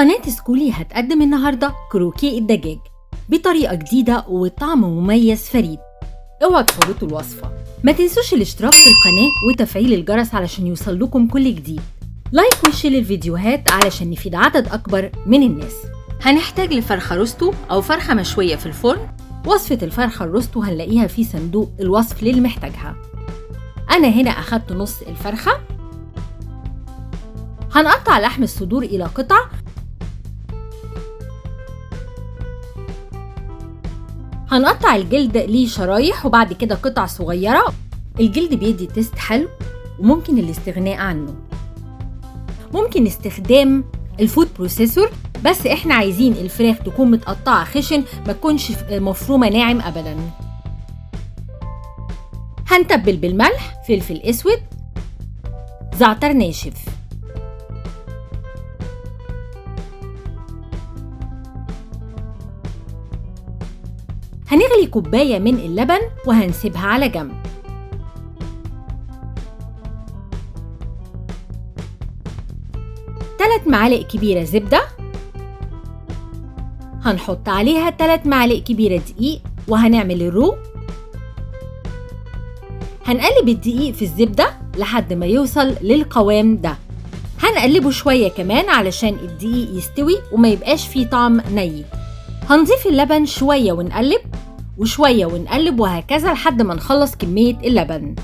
قناة سكولي هتقدم النهاردة كروكي الدجاج بطريقة جديدة وطعم مميز فريد. اوعوا تفوتوا الوصفة. ما تنسوش الاشتراك في القناة وتفعيل الجرس علشان يوصل لكم كل جديد. لايك وشير الفيديوهات علشان نفيد عدد أكبر من الناس. هنحتاج لفرخة روستو أو فرخة مشوية في الفرن. وصفة الفرخة الروستو هنلاقيها في صندوق الوصف للي محتاجها. أنا هنا أخدت نص الفرخة. هنقطع لحم الصدور إلى قطع. هنقطع الجلد ليه شرايح وبعد كده قطع صغيرة. الجلد بيدي تيست حلو وممكن الاستغناء عنه. ممكن استخدام الفود بروسيسور، بس احنا عايزين الفراخ تكون متقطعة خشن، ما تكونش مفرومة ناعم ابدا. هنتبل بالملح، فلفل اسود، زعتر ناشف. هنغلي كوباية من اللبن وهنسيبها على جنب. تلات معالق كبيرة زبدة. هنحط عليها 3 معالق كبيرة دقيق وهنعمل الرو. هنقلب الدقيق في الزبدة لحد ما يوصل للقوام ده. هنقلبه شوية كمان علشان الدقيق يستوي وما يبقاش فيه طعم ني. هنضيف اللبن شوية ونقلب وشوية ونقلب وهكذا لحد ما نخلص كمية اللبن.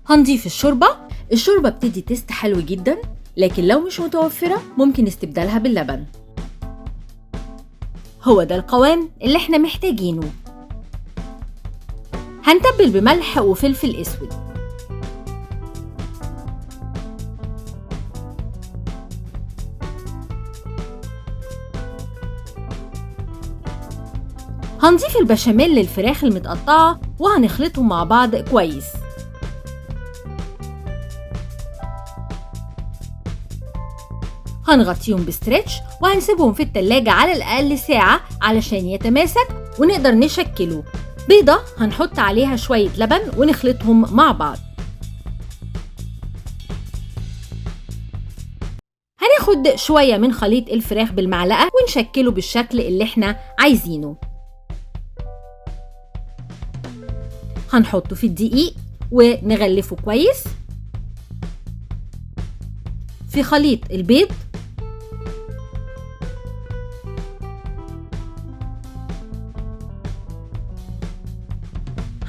هنضيف الشوربة بتدي تيست حلو جدا، لكن لو مش متوفرة ممكن استبدالها باللبن. هو ده القوام اللي احنا محتاجينه. هنتبل بملح وفلفل اسود. هنضيف البشاميل للفراخ المتقطعة وهنخلطهم مع بعض كويس. هنغطيهم بستريتش وهنسيبهم في التلاجة على الأقل ساعة علشان يتماسك ونقدر نشكله. بيضة هنحط عليها شوية لبن ونخلطهم مع بعض. هناخد شوية من خليط الفراخ بالمعلقة ونشكله بالشكل اللي احنا عايزينه. هنحطه في الدقيق ونغلفه كويس. في خليط البيض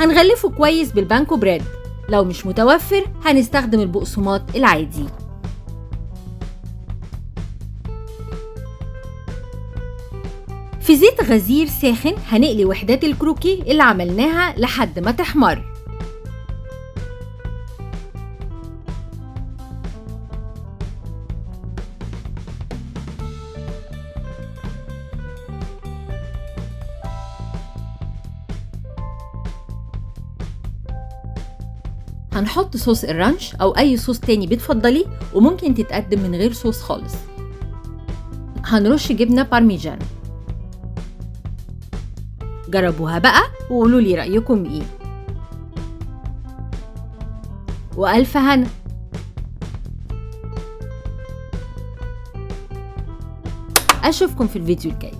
هنغلفه كويس بالبانكو بريد. لو مش متوفر هنستخدم البقسماط العادي. في زيت غزير ساخن هنقلي وحدات الكروكي اللي عملناها لحد ما تحمر. هنحط صوص الرانش أو أي صوص تاني بتفضليه، وممكن تتقدم من غير صوص خالص. هنرش جبنة بارميجان. جربوها بقى وقولوا لي رأيكم إيه. وألف هنا. أشوفكم في الفيديو الجاي.